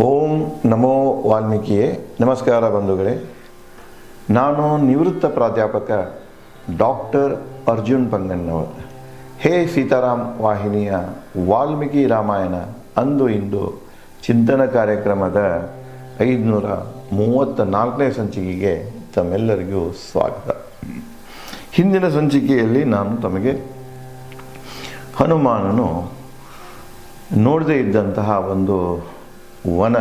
ಓಂ ನಮೋ ವಾಲ್ಮೀಕಿಯೇ. ನಮಸ್ಕಾರ ಬಂಧುಗಳೇ. ನಾನು ನಿವೃತ್ತ ಪ್ರಾಧ್ಯಾಪಕ ಡಾಕ್ಟರ್ ಅರ್ಜುನ್ ಪಂಗಣ್ಣವರ್. ಹೇ ಸೀತಾರಾಮ್ ವಾಹಿನಿಯ ವಾಲ್ಮೀಕಿ ರಾಮಾಯಣ ಅಂದು ಇಂದು ಚಿಂತನ ಕಾರ್ಯಕ್ರಮದ 534ನೇ ಸಂಚಿಕೆಗೆ ತಮ್ಮೆಲ್ಲರಿಗೂ ಸ್ವಾಗತ. ಹಿಂದಿನ ಸಂಚಿಕೆಯಲ್ಲಿ ನಾನು ತಮಗೆ ಹನುಮಾನನು ನೋಡದೇ ಇದ್ದಂತಹ ಒಂದು ವನ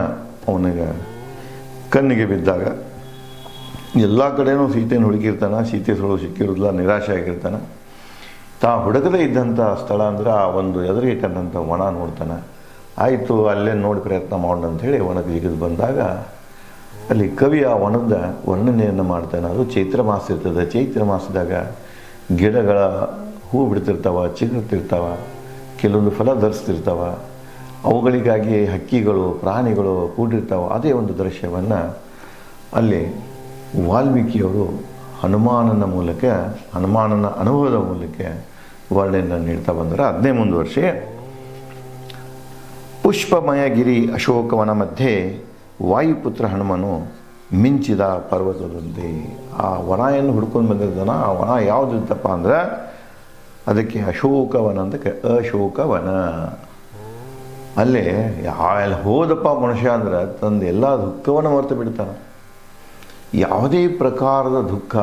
ಅವನಿಗೆ ಕಣ್ಣಿಗೆ ಬಿದ್ದಾಗ ಎಲ್ಲ ಕಡೆಯೂ ಸೀತೆಯನ್ನು ಹುಡುಕಿರ್ತಾನೆ. ಸೀತೆ ಸುಳು ಸಿಕ್ಕಿರೋದಿಲ್ಲ, ನಿರಾಶೆ ಆಗಿರ್ತಾನೆ. ಹುಡುಕದೇ ಇದ್ದಂಥ ಸ್ಥಳ ಅಂದರೆ ಆ ಒಂದು ಎದುರಿಗೆ ಕಂಡಂಥ ವನ ನೋಡ್ತಾನೆ. ಆಯಿತು, ಅಲ್ಲೇ ನೋಡಿ ಪ್ರಯತ್ನ ಮಾಡೋಣ ಅಂಥೇಳಿ ವನಕ್ಕೆ ಜಿಗಿದು ಬಂದಾಗ ಅಲ್ಲಿ ಕವಿ ಆ ವನದ ವರ್ಣನೆಯನ್ನು ಮಾಡ್ತಾನೆ. ಅದು ಚೈತ್ರ ಮಾಸ ಇರ್ತದೆ. ಚೈತ್ರ ಮಾಸದಾಗ ಗಿಡಗಳ ಹೂ ಬಿಡ್ತಿರ್ತಾವ, ಚಿಗುರ್ತಿರ್ತಾವ, ಕೆಲವೊಂದು ಫಲ ಧರಿಸ್ತಿರ್ತಾವ. ಅವುಗಳಿಗಾಗಿ ಹಕ್ಕಿಗಳು, ಪ್ರಾಣಿಗಳು ಕೂಡಿರ್ತಾವೆ. ಅದೇ ಒಂದು ದೃಶ್ಯವನ್ನು ಅಲ್ಲಿ ವಾಲ್ಮೀಕಿಯವರು ಹನುಮಾನನ ಅನುಭವದ ಮೂಲಕ ವರ್ಣನೆಯನ್ನು ನೀಡ್ತಾ ಬಂದರೆ ಅದನ್ನೇ ಮುಂದುವರಿಸಿ, ಪುಷ್ಪಮಯಗಿರಿ ಅಶೋಕವನ ಮಧ್ಯೆ ವಾಯುಪುತ್ರ ಹನುಮನು ಮಿಂಚಿದ ಪರ್ವತದಂತೆ. ಆ ವನ ಹುಡ್ಕೊಂಡು ಬಂದಿರ್ತಾನ. ಆ ವನ ಯಾವುದಿತ್ತಪ್ಪ ಅಂದ್ರೆ ಅದಕ್ಕೆ ಅಶೋಕವನ ಅಂತ ಅಶೋಕವನ. ಅಲ್ಲೇ ಎಲ್ಲ ಹೋದಪ್ಪ ಮನುಷ್ಯ ಅಂದ್ರೆ ತಂದು ಎಲ್ಲ ದುಃಖವನ್ನು ಮರೆತು ಬಿಡ್ತಾನೆ. ಯಾವುದೇ ಪ್ರಕಾರದ ದುಃಖ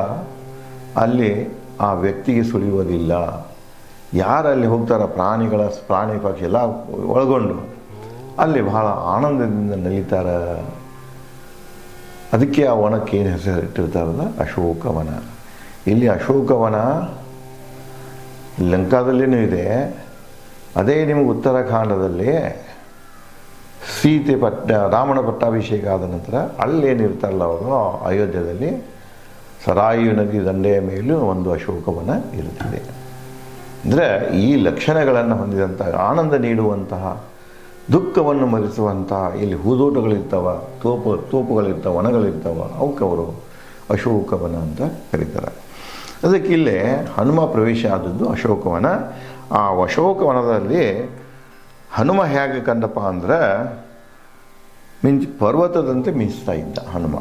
ಅಲ್ಲಿ ಆ ವ್ಯಕ್ತಿಗೆ ಸುಳಿಯೋದಿಲ್ಲ. ಯಾರು ಅಲ್ಲಿ ಹೋಗ್ತಾರ, ಪ್ರಾಣಿ ಪಕ್ಷಿ ಎಲ್ಲ ಒಳಗೊಂಡು ಅಲ್ಲಿ ಬಹಳ ಆನಂದದಿಂದ ನಲಿತಾರ. ಅದಕ್ಕೆ ಆ ವನಕ್ಕೆ ಏನು ಹೆಸರು ಇಟ್ಟಿರ್ತಾರಲ್ಲ, ಅಶೋಕವನ. ಇಲ್ಲಿ ಅಶೋಕವನ ಲಂಕಾದಲ್ಲಿನೂ ಇದೆ. ಅದೇ ನಿಮಗೆ ಉತ್ತರಾಖಂಡದಲ್ಲಿ ರಾಮನ ಪಟ್ಟಾಭಿಷೇಕ ಆದ ನಂತರ ಅಲ್ಲೇನಿರ್ತಾರಲ್ಲ ಅವರು ಅಯೋಧ್ಯದಲ್ಲಿ ಸರಾಯು ನದಿ ದಂಡೆಯ ಮೇಲೂ ಒಂದು ಅಶೋಕವನ ಇರುತ್ತದೆ. ಅಂದರೆ ಈ ಲಕ್ಷಣಗಳನ್ನು ಹೊಂದಿದಂಥ, ಆನಂದ ನೀಡುವಂತಹ, ದುಃಖವನ್ನು ಮರೆಸುವಂತಹ ಇಲ್ಲಿ ಹೂದೋಟಗಳಿರ್ತಾವ, ತೋಪುಗಳಿರ್ತಾವೆ, ವನಗಳಿರ್ತಾವ, ಅವಕ್ಕೆ ಅವರು ಅಶೋಕವನ ಅಂತ ಕರೀತಾರೆ. ಅದಕ್ಕೆ ಇಲ್ಲೇ ಹನುಮ ಪ್ರವೇಶ ಆದದ್ದು ಅಶೋಕವನ. ಆ ಅಶೋಕವನದಲ್ಲಿ ಹನುಮ ಹೇಗೆ ಕಂಡಪ್ಪ ಅಂದ್ರೆ ಪರ್ವತದಂತೆ ಮಿಂಚ್ತಾ ಇದ್ದ ಹನುಮ.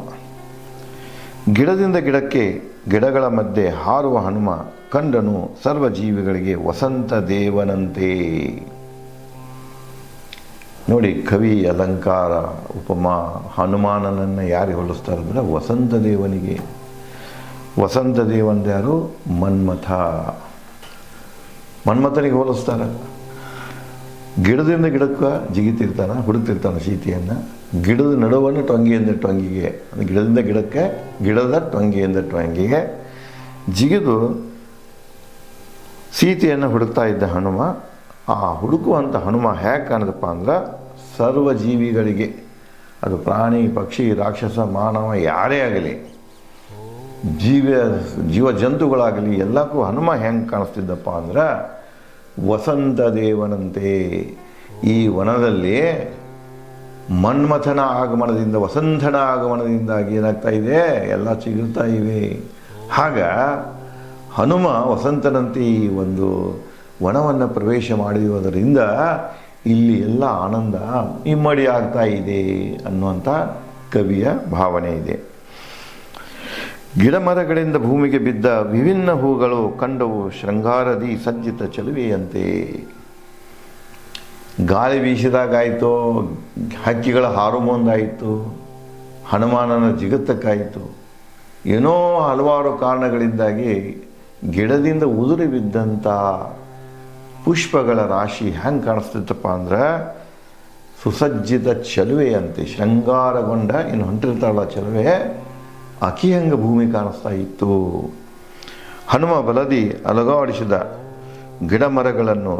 ಗಿಡದಿಂದ ಗಿಡಕ್ಕೆ, ಗಿಡಗಳ ಮಧ್ಯೆ ಹಾರುವ ಹನುಮ ಕಂಡನು ಸರ್ವ ಜೀವಿಗಳಿಗೆ ವಸಂತ ದೇವನಂತೆ. ನೋಡಿ, ಕವಿ ಅಲಂಕಾರ ಉಪಮಾ ಹನುಮಾನನನ್ನು ಯಾರಿಗೆ ಹೋಲಿಸ್ತಾರೆ ಅಂದರೆ ವಸಂತ ದೇವನಿಗೆ. ವಸಂತ ದೇವಂದ ಯಾರು? ಮನ್ಮಥನಿಗೆ ಹೋಲಿಸ್ತಾರೆ. ಗಿಡದಿಂದ ಗಿಡಕ್ಕೆ ಜಿಗಿತಿರ್ತಾನೆ, ಹುಡುಕ್ತಿರ್ತಾನೆ ಸೀತೆಯನ್ನು. ಗಿಡದ ನಡುವನ್ನು ಟೊಂಗಿಯಿಂದ ಟೊಂಗಿಗೆ, ಗಿಡದಿಂದ ಗಿಡಕ್ಕೆ, ಗಿಡದ ಟೊಂಗಿಯಿಂದ ಟೊಂಗಿಗೆ ಜಿಗಿದು ಸೀತೆಯನ್ನು ಹುಡುಕ್ತಾ ಇದ್ದ ಹನುಮ. ಆ ಹುಡುಕುವಂಥ ಹನುಮ ಹೇಗೆ ಕಾಣದಪ್ಪ ಅಂದ್ರೆ ಸರ್ವ ಜೀವಿಗಳಿಗೆ, ಅದು ಪ್ರಾಣಿ, ಪಕ್ಷಿ, ರಾಕ್ಷಸ, ಮಾನವ ಯಾರೇ ಆಗಲಿ, ಜೀವ ಜಂತುಗಳಾಗಲಿ ಎಲ್ಲಕ್ಕೂ ಹನುಮ ಹೆಂಗೆ ಕಾಣಿಸ್ತಿದ್ದಪ್ಪ ಅಂದ್ರೆ ವಸಂತ ದೇವನಂತೆ. ಈ ವನದಲ್ಲಿ ಮನ್ಮಥನ ಆಗಮನದಿಂದ, ವಸಂತನ ಆಗಮನದಿಂದಾಗಿ ಏನಾಗ್ತಾ ಇದೆ, ಎಲ್ಲ ಚಿಗುರ್ತಾ ಇವೆ. ಆಗ ಹನುಮ ವಸಂತನಂತೆ ಈ ಒಂದು ವನವನ್ನು ಪ್ರವೇಶ ಮಾಡಿರುವುದರಿಂದ ಇಲ್ಲಿ ಎಲ್ಲ ಆನಂದ ಇಮ್ಮಡಿ ಆಗ್ತಾ ಇದೆ ಅನ್ನುವಂಥ ಕವಿಯ ಭಾವನೆ ಇದೆ. ಗಿಡಮರಗಳಿಂದ ಭೂಮಿಗೆ ಬಿದ್ದ ವಿಭಿನ್ನ ಹೂಗಳು ಕಂಡವು ಶೃಂಗಾರದಿ ಸಜ್ಜಿತ ಚೆಲುವೆಯಂತೆ. ಗಾಳಿ ಬೀಸಿದಾಗಾಯಿತು, ಹಕ್ಕಿಗಳ ಹಾರುಮೊಂದಾಯಿತು, ಹನುಮಾನನ ಜಿಗತ್ತಕ್ಕಾಯಿತು. ಏನೋ ಹಲವಾರು ಕಾರಣಗಳಿಂದಾಗಿ ಗಿಡದಿಂದ ಉದುರಿ ಬಿದ್ದಂಥ ಪುಷ್ಪಗಳ ರಾಶಿ ಹೆಂಗೆ ಕಾಣಿಸ್ತಿತ್ತಪ್ಪ ಅಂದ್ರೆ ಸುಸಜ್ಜಿತ ಚೆಲುವೆಯಂತೆ. ಶೃಂಗಾರಗೊಂಡ ಇನ್ನು ಹೊಂಟಿರ್ತಾಳ ಚೆಲುವೆ, ಅಕಿಯಂಗ ಭೂಮಿ ಕಾಣಿಸ್ತಾ ಇತ್ತು. ಹನುಮ ಬಲದಿ ಅಲಗಾಡಿಸಿದ ಗಿಡ ಮರಗಳನ್ನು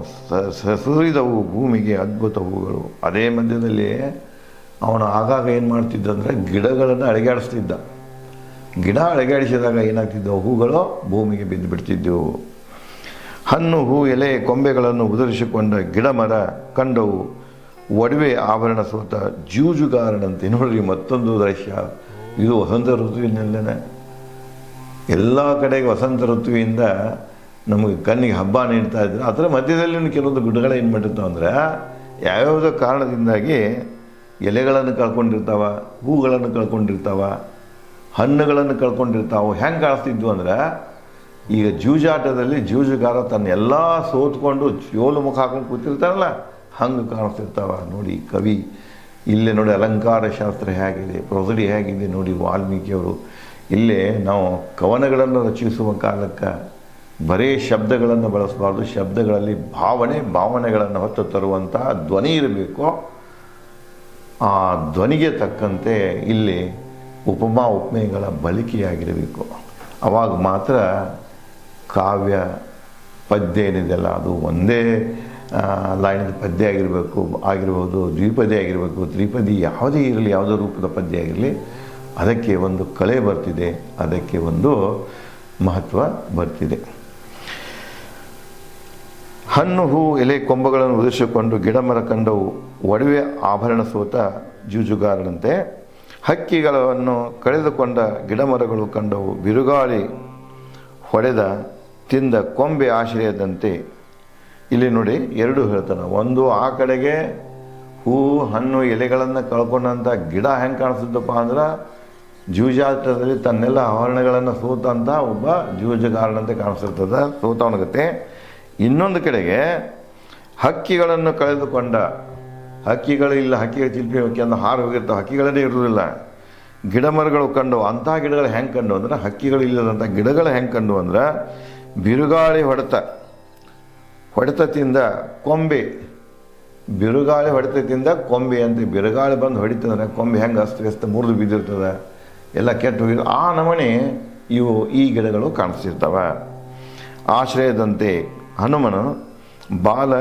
ಸುರಿದವು ಭೂಮಿಗೆ ಅದ್ಭುತ ಹೂಗಳು. ಅದೇ ಮಧ್ಯದಲ್ಲಿ ಅವನು ಆಗಾಗ ಏನು ಮಾಡ್ತಿದ್ದ ಅಂದರೆ ಗಿಡಗಳನ್ನು ಅಳಗಾಡಿಸ್ತಿದ್ದ. ಗಿಡ ಅಳಗಾಡಿಸಿದಾಗ ಏನಾಗ್ತಿದ್ದವು, ಹೂಗಳು ಭೂಮಿಗೆ ಬಿದ್ದು ಬಿಡ್ತಿದ್ದವು. ಹಣ್ಣು, ಹೂ, ಎಲೆ, ಕೊಂಬೆಗಳನ್ನು ಉದುರಿಸಿಕೊಂಡ ಗಿಡ ಮರ ಕಂಡವು ಒಡವೆ ಆಭರಣ ಸೋತ ಜೂಜುಗಾರನಂತೆ. ನೋಡ್ರಿ, ಮತ್ತೊಂದು ದೃಶ್ಯ. ಇದು ವಸಂತ ಋತುವಿನಲ್ಲೇ ಎಲ್ಲ ಕಡೆಗೆ ವಸಂತ ಋತುವಿಂದ ನಮಗೆ ಕಣ್ಣಿಗೆ ಹಬ್ಬ ನೀಡ್ತಾ ಇದ್ರು. ಅದರ ಮಧ್ಯದಲ್ಲಿ ಕೆಲವೊಂದು ಗಿಡಗಳು ಏನು ಮಾಡಿರ್ತಾವೆ ಅಂದರೆ ಯಾವ್ಯಾವುದೋ ಕಾರಣದಿಂದಾಗಿ ಎಲೆಗಳನ್ನು ಕಳ್ಕೊಂಡಿರ್ತಾವ, ಹೂಗಳನ್ನು ಕಳ್ಕೊಂಡಿರ್ತಾವ, ಹಣ್ಣುಗಳನ್ನು ಕಳ್ಕೊಂಡಿರ್ತಾವೆ. ಹೆಂಗೆ ಕಾಣಿಸ್ತಿದ್ವು ಅಂದ್ರೆ, ಈಗ ಜೂಜಾಟದಲ್ಲಿ ಜೂಜುಗಾರ ತನ್ನ ಎಲ್ಲ ಸೋತ್ಕೊಂಡು ಜೋಲು ಮುಖ ಹಾಕೊಂಡು ಕೂತಿರ್ತಾರಲ್ಲ, ಹಂಗೆ ಕಾಣಿಸ್ತಿರ್ತಾವ. ನೋಡಿ ಕವಿ ಇಲ್ಲೇ ನೋಡಿ ಅಲಂಕಾರ ಶಾಸ್ತ್ರ ಹೇಗಿದೆ, ಪ್ರೊಸಡಿ ಹೇಗಿದೆ ನೋಡಿ ವಾಲ್ಮೀಕಿಯವರು. ಇಲ್ಲೇ ನಾವು ಕವನಗಳನ್ನು ರಚಿಸುವ ಕಾಲಕ್ಕೆ ಬರೀ ಶಬ್ದಗಳನ್ನು ಬಳಸಬಾರ್ದು, ಶಬ್ದಗಳಲ್ಲಿ ಭಾವನೆಗಳನ್ನು ಹೊತ್ತು ತರುವಂಥ ಧ್ವನಿ ಇರಬೇಕು. ಆ ಧ್ವನಿಗೆ ತಕ್ಕಂತೆ ಇಲ್ಲಿ ಉಪಮಾ ಉಪಮೇಯಗಳ ಬಳಕೆಯಾಗಿರಬೇಕು. ಆವಾಗ ಮಾತ್ರ ಕಾವ್ಯ ಪದ್ಯ ಏನಿದೆಯಲ್ಲ ಅದು ಒಂದೇ ಲೈನದ ಪದ್ಯ ಆಗಿರ್ಬೋದು, ದ್ವಿಪದಿ ಆಗಿರಬೇಕು, ತ್ರಿಪದಿ ಯಾವುದೇ ಇರಲಿ, ಯಾವುದೇ ರೂಪದ ಪದ್ಯ ಆಗಿರಲಿ, ಅದಕ್ಕೆ ಒಂದು ಕಳೆ ಬರ್ತಿದೆ, ಅದಕ್ಕೆ ಒಂದು ಮಹತ್ವ ಬರ್ತಿದೆ. ಹಣ್ಣು ಹೂ ಎಲೆ ಕೊಂಬಗಳನ್ನು ಉದಿಸಿಕೊಂಡು ಗಿಡ ಮರ ಕಂಡವು ಒಡವೆ ಆಭರಣ ಸೋತ ಜೂಜುಗಾರನಂತೆ, ಹಕ್ಕಿಗಳನ್ನು ಕಳೆದುಕೊಂಡ ಗಿಡಮರಗಳು ಕಂಡವು ಬಿರುಗಾಳಿ ಹೊಡೆದ ತಿಂದ ಕೊಂಬೆ ಆಶ್ರಯದಂತೆ. ಇಲ್ಲಿ ನೋಡಿ ಎರಡು ಹೇಳ್ತಾನೆ. ಒಂದು ಆ ಕಡೆಗೆ ಹೂ ಹಣ್ಣು ಎಲೆಗಳನ್ನು ಕಳ್ಕೊಂಡಂಥ ಗಿಡ ಹೆಂಗೆ ಕಾಣಿಸ್ತದಪ್ಪ ಅಂದ್ರೆ, ಜೂಜಾಟದಲ್ಲಿ ತನ್ನೆಲ್ಲ ಆವರಣಗಳನ್ನು ಸೋತಂಥ ಒಬ್ಬ ಜೂಜುಗಾರನಂತೆ ಕಾಣಿಸ್ತಿರ್ತದೆ, ಸೋತವನಗತ್ತೆ. ಇನ್ನೊಂದು ಕಡೆಗೆ ಹಕ್ಕಿಗಳನ್ನು ಕಳೆದುಕೊಂಡ, ಹಕ್ಕಿಗಳಿಲ್ಲ, ಹಕ್ಕಿಗಳ ಚಿಲ್ಪಿ ಹಕ್ಕಿಯನ್ನು ಹಾರು ಹೋಗಿರ್ತಾವೆ, ಹಕ್ಕಿಗಳನ್ನೇ ಇರುವುದಿಲ್ಲ. ಗಿಡ ಮರಗಳು ಕಂಡವು, ಅಂಥ ಗಿಡಗಳು ಹೆಂಗೆ ಕಂಡು ಅಂದ್ರೆ, ಹಕ್ಕಿಗಳಿಲ್ಲದಂಥ ಗಿಡಗಳು ಹೆಂಗೆ ಕಂಡು ಅಂದ್ರೆ, ಬಿರುಗಾಳಿ ಹೊಡೆತದಿಂದ ಕೊಂಬೆ, ಬಿರುಗಾಳಿ ಹೊಡೆತದಿಂದ ಕೊಂಬೆ ಅಂತ. ಬಿರುಗಾಳಿ ಬಂದು ಹೊಡಿತಂದ್ರೆ ಕೊಂಬೆ ಹೆಂಗೆ ಅಸ್ತವ್ಯಸ್ತ ಮುರಿದು ಬಿದ್ದಿರ್ತದೆ, ಎಲ್ಲ ಕೆಟ್ಟು ಹೋಗಿದ್ದು, ಆ ನಮೂನೆ ಈ ಗಿಡಗಳು ಕಾಣಿಸ್ತಿರ್ತವೆ. ಆಶ್ರಯದಂತೆ ಹನುಮನು ಬಾಲ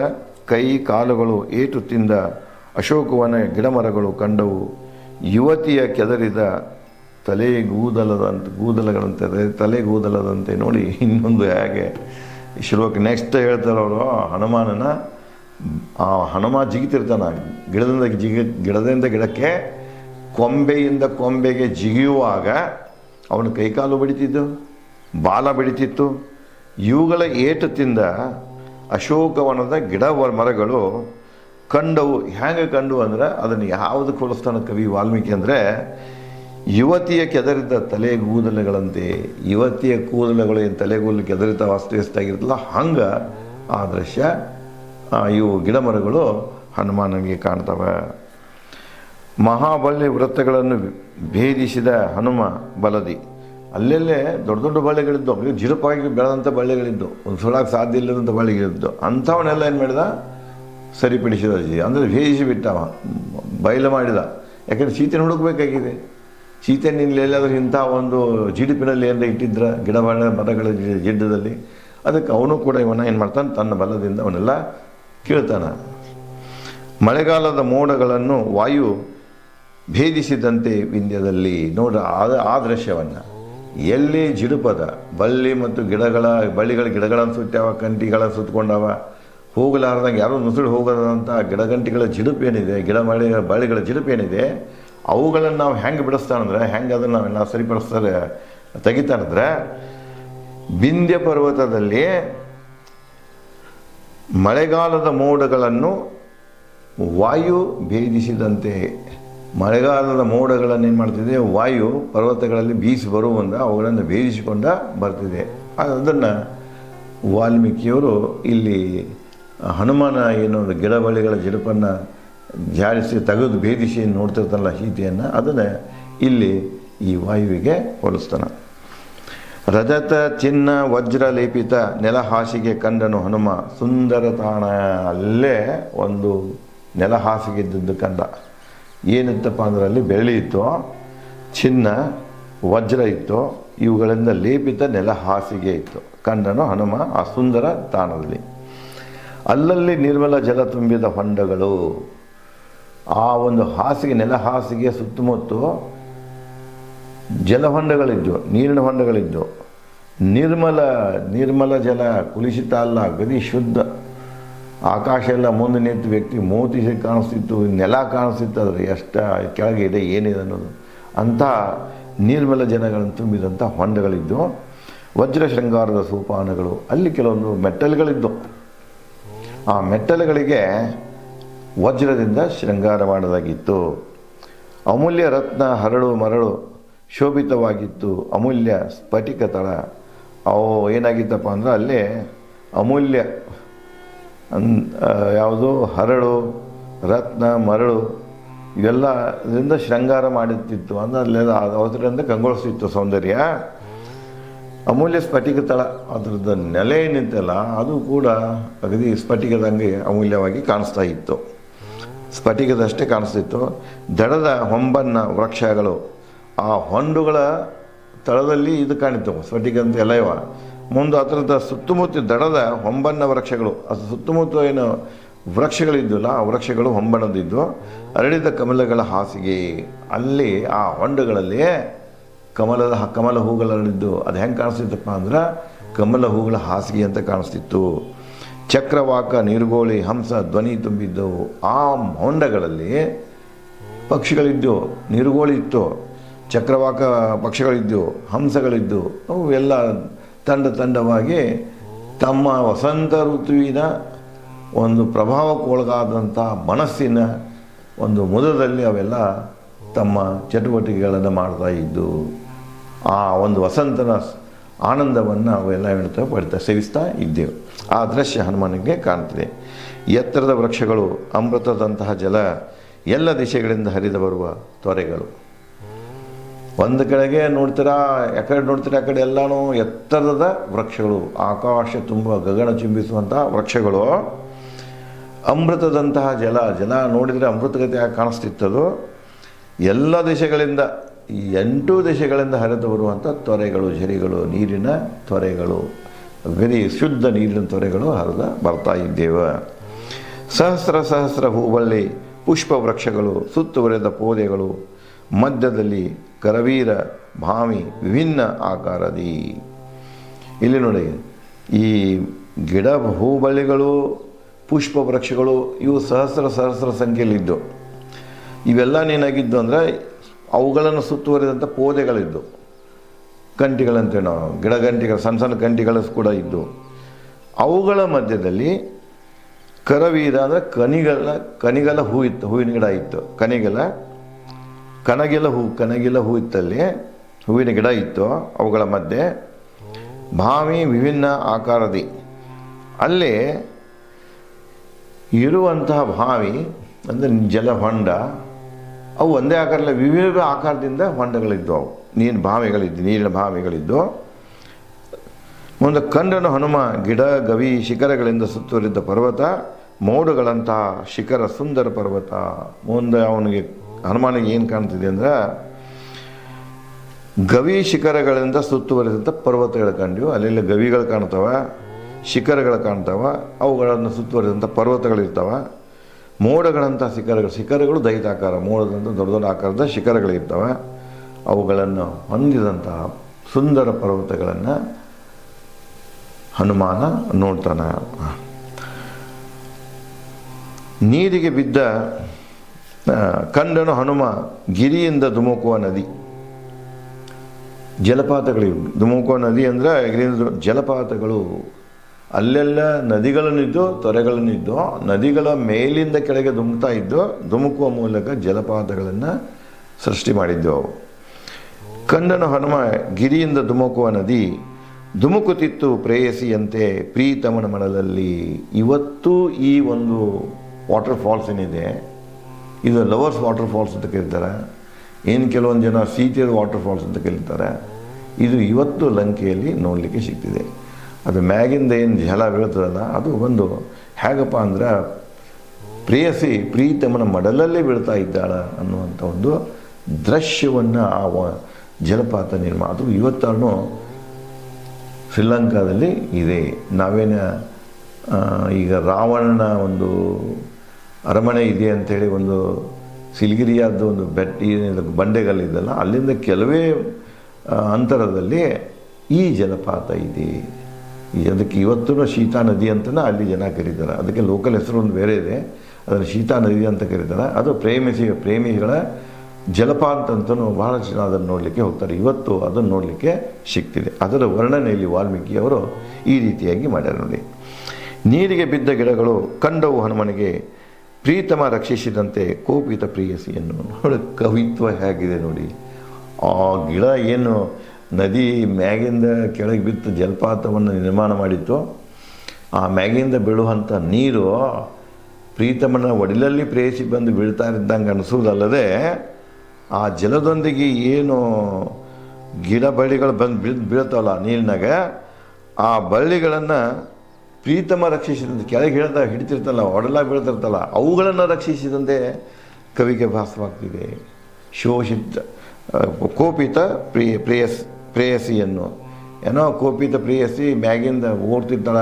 ಕೈ ಕಾಲುಗಳು ಏಟು ತಿಂದ ಅಶೋಕವನ ಗಿಡಮರಗಳು ಕಂಡವು ಯುವತಿಯ ಕೆದರಿದ ತಲೆಗೂದಲದಂತೆ. ನೋಡಿ ಇನ್ನೊಂದು ಹೇಗೆ ಶ್ಲೋಕ ನೆಕ್ಸ್ಟ್ ಹೇಳ್ತಾರವರು, ಹನುಮ ಜಿಗಿತಿರ್ತಾನ ಗಿಡದಿಂದ ಗಿಡಕ್ಕೆ, ಕೊಂಬೆಯಿಂದ ಕೊಂಬೆಗೆ ಜಿಗಿಯುವಾಗ ಅವನ ಕೈಕಾಲು ಬಡಿತಿದ್ದು, ಬಾಲ ಬಡಿತಿತ್ತು. ಇವುಗಳ ಏಟು ತಿಂದ ಅಶೋಕವನದ ಗಿಡ ಮರಗಳು ಕಂಡವು. ಹೆಂಗೆ ಕಂಡು ಅಂದ್ರೆ, ಅದನ್ನು ಯಾವುದು ಹೋಲಿಸ್ತಾನ ಕವಿ ವಾಲ್ಮೀಕಿ ಅಂದರೆ, ಯುವತಿಯ ಕೆದರಿದ ತಲೆಗೂದಲುಗಳಂತೆ. ಯುವತಿಯ ಕೂದಲುಗಳು ಏನು ತಲೆಗೂದಲು ಕೆದರಿತಾವ, ಅಸ್ತವ್ಯಸ್ತಾಗಿರ್ತಲ್ಲ, ಹಂಗೆ ಆ ದೃಶ್ಯ ಇವು ಗಿಡಮರಗಳು ಹನುಮಾನನಿಗೆ ಕಾಣ್ತವೆ. ಮಹಾಬಳ್ಳಿ ವೃತ್ತಗಳನ್ನು ಭೇದಿಸಿದ ಹನುಮ ಬಲದಿ. ಅಲ್ಲೆಲ್ಲೇ ದೊಡ್ಡ ದೊಡ್ಡ ಬಳ್ಳಿಗಳಿದ್ದು, ಜಿಡುಪಾಗಿ ಬೆಳೆದಂಥ ಬಳ್ಳಿಗಳಿದ್ದು, ಒಂದು ಸುಳಕ್ಕೆ ಸಾಧ್ಯ ಇಲ್ಲದಂಥ ಬಳ್ಳಿಗಳಿದ್ದು, ಅಂಥವನ್ನೆಲ್ಲ ಏನು ಮಾಡಿದ, ಸರಿಪಡಿಸಿದ. ಅಂದರೆ ಭೇದಿಸಿ ಬಿಟ್ಟವ, ಬಯಲು ಮಾಡಿದ. ಯಾಕಂದರೆ ಸೀತೆನ ಹುಡುಕಬೇಕಾಗಿದೆ. ಸೀತೆನ ಇಲ್ಲೆಲ್ಲಾದ್ರೂ ಇಂಥ ಒಂದು ಜಿಡಿಪಿನಲ್ಲಿ ಏನಾರ ಇಟ್ಟಿದ್ರ ಗಿಡ ಮರಗಳ ಜಿಡ್ಡದಲ್ಲಿ, ಅದಕ್ಕೆ ಅವನು ಕೂಡ ಇವನ್ನ ಏನು ಮಾಡ್ತಾನೆ, ತನ್ನ ಬಲದಿಂದ ಅವನ್ನೆಲ್ಲ ಕೀಳ್ತಾನೆ. ಮಳೆಗಾಲದ ಮೋಡಗಳನ್ನು ವಾಯು ಭೇದಿಸಿದಂತೆ ವಿಂಧ್ಯದಲ್ಲಿ. ನೋಡ್ರ ಆ ದೃಶ್ಯವನ್ನು, ಎಲ್ಲಿ ಜಿಡುಪದ ಬಳ್ಳಿ ಮತ್ತು ಗಿಡಗಳನ್ನು ಸುತ್ತಾವ, ಕಂಟಿಗಳನ್ನು ಸುತ್ತಕೊಂಡವ, ಹೋಗಲಾರ್ದಂಗೆ ಯಾರೋ ನುಸುಳಿ ಹೋಗದಂಥ ಗಿಡಗಂಟಿಗಳ ಜಿಡುಪು ಏನಿದೆ, ಬಳ್ಳಿಗಳ ಜಿಡುಪು ಏನಿದೆ, ಅವುಗಳನ್ನು ನಾವು ಹೆಂಗೆ ಬಿಡಿಸ್ತಾನಂದ್ರೆ, ಹೆಂಗೆ ಅದನ್ನು ನಾವೆಲ್ಲ ಸರಿಪಡಿಸ್ತಾರೆ ತೆಗಿತಾನಂದ್ರೆ, ವಿಂಧ್ಯ ಪರ್ವತದಲ್ಲಿ ಮಳೆಗಾಲದ ಮೋಡಗಳನ್ನು ವಾಯು ಭೇದಿಸಿದಂತೆ. ಮಳೆಗಾಲದ ಮೋಡಗಳನ್ನು ಏನು ಮಾಡ್ತಿದೆ, ವಾಯು ಪರ್ವತಗಳಲ್ಲಿ ಬೀಸಿ ಬರುವಂದ ಅವುಗಳನ್ನು ಭೇದಿಸಿಕೊಂಡ ಬರ್ತಿದೆ. ಅದನ್ನು ವಾಲ್ಮೀಕಿಯವರು ಇಲ್ಲಿ ಹನುಮಾನ ಏನೊಂದು ಗಿಡ ಬಳ್ಳಿಗಳ ಜಿಡುಪನ್ನು ಜಾರಿಸಿ ತೆಗೆದು ಭೇದಿಸಿ ನೋಡ್ತಿರ್ತಾನಲ್ಲ ಸೀತೆಯನ್ನು, ಅದನ್ನು ಇಲ್ಲಿ ಈ ವಾಯುವಿಗೆ ಹೋಲಿಸ್ತಾನೆ. ರಜತ ಚಿನ್ನ ವಜ್ರ ಲೇಪಿತ ನೆಲ ಹಾಸಿಗೆ ಕಂಡನು ಹನುಮ ಸುಂದರ ತಾಣ. ಅಲ್ಲೇ ಒಂದು ನೆಲ ಹಾಸಿಗೆ ಇದ್ದದ್ದು ಕಂಡ. ಏನಿತ್ತಪ್ಪ ಅಂದ್ರೆ, ಅಲ್ಲಿ ಬೆಳ್ಳಿ ಇತ್ತು, ಚಿನ್ನ ವಜ್ರ ಇತ್ತು, ಇವುಗಳಿಂದ ಲೇಪಿತ ನೆಲ ಹಾಸಿಗೆ ಇತ್ತು. ಕಂಡನು ಹನುಮ ಆ ಸುಂದರ ತಾಣದಲ್ಲಿ. ಅಲ್ಲಲ್ಲಿ ನಿರ್ಮಲ ಜಲ ತುಂಬಿದ ಹೊಂಡಗಳು. ಆ ಒಂದು ಹಾಸಿಗೆ, ನೆಲ ಹಾಸಿಗೆ ಸುತ್ತಮುತ್ತ ಜಲಹೊಂಡಗಳಿದ್ದು, ನೀರಿನ ಹೊಂಡಗಳಿದ್ದು, ನಿರ್ಮಲ ಜಲ, ಕುಲಿಸಿತ ಅಲ್ಲ, ಗದಿ ಶುದ್ಧ. ಆಕಾಶ ಎಲ್ಲ ಮುಂದೆ ನಿಂತು ವ್ಯಕ್ತಿ ಮೋತಿ ಕಾಣಿಸ್ತಿತ್ತು, ನೆಲ ಕಾಣಿಸ್ತಿತ್ತು, ಆದರೆ ಎಷ್ಟು ಕೆಳಗೆ ಇದೆ ಏನಿದೆ ಅನ್ನೋದು. ಅಂಥ ನಿರ್ಮಲ ಜನಗಳನ್ನು ತುಂಬಿದಂಥ ಹೊಂಡಗಳಿದ್ದು. ವಜ್ರ ಶೃಂಗಾರದ ಸೋಪಾನಗಳು, ಅಲ್ಲಿ ಕೆಲವೊಂದು ಮೆಟ್ಟಲುಗಳಿದ್ದು. ಆ ಮೆಟ್ಟಲುಗಳಿಗೆ ವಜ್ರದಿಂದ ಶೃಂಗಾರ ಮಾಡಲಾಗಿತ್ತು. ಅಮೂಲ್ಯ ರತ್ನ ಹರಳು ಮರಳು ಶೋಭಿತವಾಗಿತ್ತು. ಅಮೂಲ್ಯ ಸ್ಫಟಿಕ ತಳ. ಅವು ಏನಾಗಿತ್ತಪ್ಪ ಅಂದ್ರೆ ಅಲ್ಲೇ ಅಮೂಲ್ಯ ಯಾವುದು ಹರಳು ರತ್ನ ಮರಳು ಇವೆಲ್ಲ ಇದರಿಂದ ಶೃಂಗಾರ ಮಾಡುತ್ತಿತ್ತು. ಅಂದ್ರೆ ಅಲ್ಲೆಲ್ಲ ಅದರಿಂದ ಕಂಗೊಳಿಸ್ತಿತ್ತು ಸೌಂದರ್ಯ. ಅಮೂಲ್ಯ ಸ್ಫಟಿಕ ತಳ, ಅದರದ್ದು ನೆಲೆ ಏನಿತ್ತಲ್ಲ ಅದು ಕೂಡ ಅಗದಿ ಸ್ಫಟಿಕದಂಗೆ ಅಮೂಲ್ಯವಾಗಿ ಕಾಣಿಸ್ತಾ ಇತ್ತು. ಸ್ಫಟಿಕದಷ್ಟೇ ಕಾಣಿಸ್ತಿತ್ತು. ದಡದ ಹೊಂಬನ್ನ ವೃಕ್ಷಗಳು, ಆ ಹೊಂಡುಗಳ ತಳದಲ್ಲಿ ಇದು ಕಾಣಿತ್ತು ಸ್ಫಟಿಕ ಅಂತ ಎಲ್ಲ ಇವ. ಮುಂದೆ ಅದರದ ಸುತ್ತಮುತ್ತ ದಡದ ಹೊಂಬನ್ನ ವೃಕ್ಷಗಳು, ಅದು ಸುತ್ತಮುತ್ತ ಏನು ವೃಕ್ಷಗಳಿದ್ವಲ್ಲ ಆ ವೃಕ್ಷಗಳು ಹೊಂಬಣದಿದ್ದು. ಅರಳಿದ ಕಮಲಗಳ ಹಾಸಿಗೆ, ಅಲ್ಲಿ ಆ ಹೊಂಡುಗಳಲ್ಲಿ ಕಮಲ ಹೂಗಳು ಅರಳಿದ್ದು. ಅದು ಹೆಂಗೆ ಕಾಣಿಸ್ತಿತ್ತಪ್ಪ ಅಂದ್ರೆ ಕಮಲ ಹೂಗಳ ಹಾಸಿಗೆ ಅಂತ ಕಾಣಿಸ್ತಿತ್ತು. ಚಕ್ರವಾಕ ನೀರುಗೋಳಿ ಹಂಸ ಧ್ವನಿ ತುಂಬಿದ್ದವು. ಆ ಹೊಂಡಗಳಲ್ಲಿ ಪಕ್ಷಿಗಳಿದ್ದು, ನೀರುಗೋಳಿ ಇತ್ತು, ಚಕ್ರವಾಕ ಪಕ್ಷಿಗಳಿದ್ದು, ಹಂಸಗಳಿದ್ದು. ಅವು ಎಲ್ಲ ತಂಡವಾಗಿ ತಮ್ಮ ವಸಂತ ಋತುವಿನ ಒಂದು ಪ್ರಭಾವಕ್ಕೊಳಗಾದಂಥ ಮನಸ್ಸಿನ ಒಂದು ಮುದದಲ್ಲಿ ಅವೆಲ್ಲ ತಮ್ಮ ಚಟುವಟಿಕೆಗಳನ್ನು ಮಾಡ್ತಾ ಇದ್ದು. ಆ ಒಂದು ವಸಂತನ ಆನಂದವನ್ನು ಅವೆಲ್ಲ ಸೇವಿಸ್ತಾ ಇದ್ದೆವು. ಆ ದೃಶ್ಯ ಹನುಮನಿಗೆ ಕಾಣ್ತದೆ. ಎತ್ತರದ ವೃಕ್ಷಗಳು, ಅಮೃತದಂತಹ ಜಲ, ಎಲ್ಲ ದಿಶೆಗಳಿಂದ ಹರಿದು ಬರುವ ತೊರೆಗಳು. ಒಂದು ಕಡೆಗೆ ನೋಡ್ತೀರಾ, ಯಾಕಡೆ ನೋಡ್ತೀರಾ ಆ ಕಡೆ ಎಲ್ಲನೂ ಎತ್ತರದ ವೃಕ್ಷಗಳು, ಆಕಾಶ ತುಂಬ ಗಗನ ಚುಂಬಿಸುವಂತಹ ವೃಕ್ಷಗಳು. ಅಮೃತದಂತಹ ಜಲ ನೋಡಿದರೆ ಅಮೃತಗತಿಯಾಗಿ ಕಾಣಿಸ್ತಿತ್ತದು. ಎಲ್ಲ ದಿಶೆಗಳಿಂದ, ಈ 8 ದಿಶೆಗಳಿಂದ ಹರಿದು ಬರುವಂಥ ತೊರೆಗಳು, ಝರಿಗಳು, ನೀರಿನ ತೊರೆಗಳು, ಗರಿ ಶುದ್ಧ ನೀರಿನ ತೊರೆಗಳು ಹರಿದು ಬರ್ತಾ ಇದ್ದೇವೆ. ಸಹಸ್ರ ಹೂಬಳ್ಳಿ ಪುಷ್ಪ ವೃಕ್ಷಗಳು, ಸುತ್ತುವರೆದ ಪೋದೆಗಳು, ಮಧ್ಯದಲ್ಲಿ ಕರವೀರ ಭಾಮಿ ವಿಭಿನ್ನ ಆಕಾರದಿ. ಇಲ್ಲಿ ನೋಡಿ, ಈ ಗಿಡ ಹೂಬಳ್ಳಿಗಳು ಪುಷ್ಪ ವೃಕ್ಷಗಳು ಇವು ಸಹಸ್ರ ಸಂಖ್ಯೆಯಲ್ಲಿದ್ದು. ಇವೆಲ್ಲ ಏನಾಗಿದ್ದು ಅಂದರೆ ಅವುಗಳನ್ನು ಸುತ್ತುವರಿದಂಥ ಪೋದೆಗಳಿದ್ದು, ಕಂಟಿಗಳಂತೇವೆ ನಾವು, ಗಿಡಗಂಟಿಗಳು, ಸಣ್ಣ ಕಂಟಿಗಳು ಕೂಡ ಇದ್ದು. ಅವುಗಳ ಮಧ್ಯದಲ್ಲಿ ಕರವೀರ ಅಂದರೆ ಕನಿಗಲ ಹೂ ಇತ್ತು, ಹೂವಿನ ಗಿಡ ಇತ್ತು. ಕನಗಿಲ ಹೂ ಇತ್ತಲ್ಲಿ, ಹೂವಿನ ಗಿಡ ಇತ್ತು. ಅವುಗಳ ಮಧ್ಯೆ ಭಾಮಿ ವಿಭಿನ್ನ ಆಕಾರದಿ, ಅಲ್ಲಿ ಇರುವಂತಹ ಭಾವಿ ಅಂದರೆ ಜಲಹೊಂಡ, ಅವು ಒಂದೇ ಆಕಾರದಲ್ಲಿ ವಿವಿಧ ಆಕಾರದಿಂದ ಹೊಂಡಗಳಿದ್ದು, ಅವು ನೀರಿನ ಭಾವಿಗಳಿದ್ದು. ಒಂದು ಕಂಡನು ಹನುಮ ಗಿಡ ಗವಿ ಶಿಖರಗಳಿಂದ ಸುತ್ತುವರಿದ ಪರ್ವತ, ಮೋಡುಗಳಂತಹ ಶಿಖರ ಸುಂದರ ಪರ್ವತ. ಮುಂದೆ ಹನುಮಾನಿಗೆ ಏನು ಕಾಣ್ತಿದೆ ಅಂದ್ರೆ ಗವಿ ಶಿಖರಗಳಿಂದ ಸುತ್ತುವರಿದಂಥ ಪರ್ವತಗಳು ಕಂಡು, ಅಲ್ಲೆಲ್ಲ ಗವಿಗಳು ಕಾಣ್ತವೆ, ಶಿಖರಗಳು ಕಾಣ್ತಾವ, ಅವುಗಳನ್ನು ಸುತ್ತುವರಿದಂಥ ಪರ್ವತಗಳಿರ್ತಾವೆ. ಮೋಡಗಳಂಥ ಶಿಖರಗಳು ದೈತಾಕಾರ, ಮೋಡದಂಥ ದೊಡ್ಡ ಆಕಾರದ ಶಿಖರಗಳಿರ್ತವೆ. ಅವುಗಳನ್ನು ಹೊಂದಿದಂತಹ ಸುಂದರ ಪರ್ವತಗಳನ್ನು ಹನುಮಾನ ನೋಡ್ತಾನೆ. ನೀರಿಗೆ ಬಿದ್ದ ಕಂಡನು ಹನುಮ ಗಿರಿಯಿಂದ ಧುಮುಕುವ ನದಿ. ಜಲಪಾತಗಳಿವೆ. ಧುಮುಕುವ ನದಿ ಅಂದರೆ ಜಲಪಾತಗಳು. ಅಲ್ಲೆಲ್ಲ ನದಿಗಳನ್ನಿದ್ದು, ತೊರೆಗಳನ್ನಿದ್ದು, ನದಿಗಳ ಮೇಲಿಂದ ಕೆಳಗೆ ಧುಮುಕುವ ಮೂಲಕ ಜಲಪಾತಗಳನ್ನು ಸೃಷ್ಟಿ ಮಾಡಿದ್ದೆವು. ಕಂಡನು ಹನುಮ ಗಿರಿಯಿಂದ ಧುಮುಕುವ ನದಿ, ಧುಮುಕುತ್ತಿತ್ತು ಪ್ರೇಯಸಿಯಂತೆ ಪ್ರೀತಮನ ಮನದಲ್ಲಿ. ಇವತ್ತು ಈ ಒಂದು ವಾಟರ್ ಫಾಲ್ಸ್ ಏನಿದೆ, ಇದು ಲವರ್ಸ್ ವಾಟರ್ ಫಾಲ್ಸ್ ಅಂತ ಕರೀತಾರೆ. ಏನು ಕೆಲವೊಂದು ಜನ ಸೀತೆಯ ವಾಟರ್ ಫಾಲ್ಸ್ ಅಂತ ಕರೀತಾರೆ. ಇದು ಇವತ್ತು ಲಂಕೆಯಲ್ಲಿ ನೋಡಲಿಕ್ಕೆ ಸಿಗ್ತಿದೆ. ಅದು ಮ್ಯಾಗಿಂದ ಏನು ಜಲ ಬೀಳ್ತದಲ್ಲ, ಅದು ಒಂದು ಹೇಗಪ್ಪ ಅಂದ್ರೆ ಪ್ರೇಯಸಿ ಪ್ರೀತಮನ ಮಡಲಲ್ಲೇ ಬೀಳ್ತಾ ಇದ್ದಾಳ ಅನ್ನುವಂಥ ಒಂದು ದೃಶ್ಯವನ್ನು ಆ ಜಲಪಾತ ನಿರ್ಮಾಣ, ಅದು ಇವತ್ತೂ ಶ್ರೀಲಂಕಾದಲ್ಲಿ ಇದೆ. ನಾವೇನು ಈಗ ರಾವಣನ ಒಂದು ಅರಮನೆ ಇದೆ ಅಂಥೇಳಿ ಒಂದು ಸಿಲ್ಗಿರಿಯಾದ ಒಂದು ಬಂಡೆಗಳಿದ್ದಲ್ಲ, ಅಲ್ಲಿಂದ ಕೆಲವೇ ಅಂತರದಲ್ಲಿ ಈ ಜಲಪಾತ ಇದೆ. ಅದಕ್ಕೆ ಇವತ್ತೂ ಶೀತಾ ನದಿ ಅಂತಲೇ ಅಲ್ಲಿ ಜನ ಕರೀತಾರೆ. ಅದಕ್ಕೆ ಲೋಕಲ್ ಹೆಸರು ಒಂದು ಬೇರೆ ಇದೆ, ಅದನ್ನು ಶೀತಾ ನದಿ ಅಂತ ಕರೀತಾರೆ. ಅದು ಪ್ರೇಮಿಗಳ ಜಲಪಾತ ಅಂತಲೂ ಬಹಳ ಜನ ಅದನ್ನು ನೋಡಲಿಕ್ಕೆ ಹೋಗ್ತಾರೆ. ಇವತ್ತು ಅದನ್ನು ನೋಡಲಿಕ್ಕೆ ಸಿಗ್ತಿದೆ. ಅದರ ವರ್ಣನೆಯಲ್ಲಿ ವಾಲ್ಮೀಕಿಯವರು ಈ ರೀತಿಯಾಗಿ ಮಾಡ್ಯಾರ ನೋಡಿ. ನೀರಿಗೆ ಬಿದ್ದ ಗಿಡಗಳು ಕಂಡವು ಹನುಮನಿಗೆ ಪ್ರೀತಮ ರಕ್ಷಿಸಿದಂತೆ ಕೋಪಿತ ಪ್ರೇಯಸಿಯನ್ನು ನೋಡಿ, ಕವಿತ್ವ ಹೇಗಿದೆ ನೋಡಿ. ಆ ಗಿಡ ಏನು ನದಿ ಮ್ಯಾಗಿಂದ ಕೆಳಗೆ ಬಿತ್ತು ಜಲಪಾತವನ್ನು ನಿರ್ಮಾಣ ಮಾಡಿತ್ತು, ಆ ಮ್ಯಾಗಿಂದ ಬೀಳುವಂಥ ನೀರು ಪ್ರೀತಮನ ಒಡಿಲಲ್ಲಿ ಪ್ರೇಯಸಿ ಬಂದು ಬೀಳ್ತಾ ಇದ್ದಂಗೆ ಅನಿಸೋದಲ್ಲದೆ, ಆ ಜಲದೊಂದಿಗೆ ಏನು ಗಿಡ ಬಳ್ಳಿಗಳು ಬಂದು ಬೀಳ್ತಾವಲ್ಲ ನೀರಿನಾಗ, ಆ ಬಳ್ಳಿಗಳನ್ನು ಪ್ರೀತಮ ರಕ್ಷಿಸಿದಂತೆ ಕೆಳಗೆ ಹಿಡಿತಿರ್ತಲ್ಲ ಒಡಲ ಬೀಳ್ತಿರ್ತಲ್ಲ ಅವುಗಳನ್ನು ರಕ್ಷಿಸಿದಂತೆ ಕವಿಗೆ ಭಾಸವಾಗ್ತಿದೆ. ಶೋಷಿತ ಕೋಪಿತ ಪ್ರೇಯಸಿಯನ್ನು ಏನೋ ಕೋಪಿತ ಪ್ರೇಯಸಿ ಮ್ಯಾಗಿಂದ ಓಡ್ತಿರ್ತಾಳ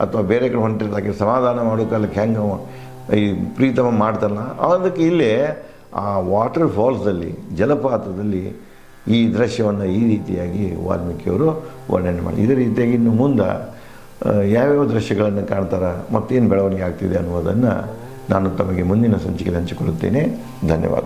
ಅಥವಾ ಬೇರೆ ಕಡೆ ಹೊಂಟಿರ್ತಾಕೆ ಸಮಾಧಾನ ಮಾಡೋಕ್ಕಲ್ಲಕ್ಕೆ ಹೆಂಗೆ ಈ ಪ್ರೀತಮ ಮಾಡ್ತಾರಲ್ಲ, ಅದಕ್ಕೆ ಇಲ್ಲೇ ಆ ವಾಟರ್ ಫಾಲ್ಸ್ದಲ್ಲಿ ಜಲಪಾತದಲ್ಲಿ ಈ ದೃಶ್ಯವನ್ನು ಈ ರೀತಿಯಾಗಿ ವಾಲ್ಮೀಕಿಯವರು ವರ್ಣನೆ ಮಾಡಿ ಇದೇ ರೀತಿಯಾಗಿ ಇನ್ನು ಮುಂದೆ ಯಾವ್ಯಾವ ದೃಶ್ಯಗಳನ್ನು ಕಾಣ್ತಾರೆ ಮತ್ತೇನು ಬೆಳವಣಿಗೆ ಆಗ್ತಿದೆ ಅನ್ನೋದನ್ನು ನಾನು ತಮಗೆ ಮುಂದಿನ ಸಂಚಿಕೆಯಲ್ಲಿ ಹಂಚಿಕೊಳ್ಳುತ್ತೇನೆ. ಧನ್ಯವಾದ.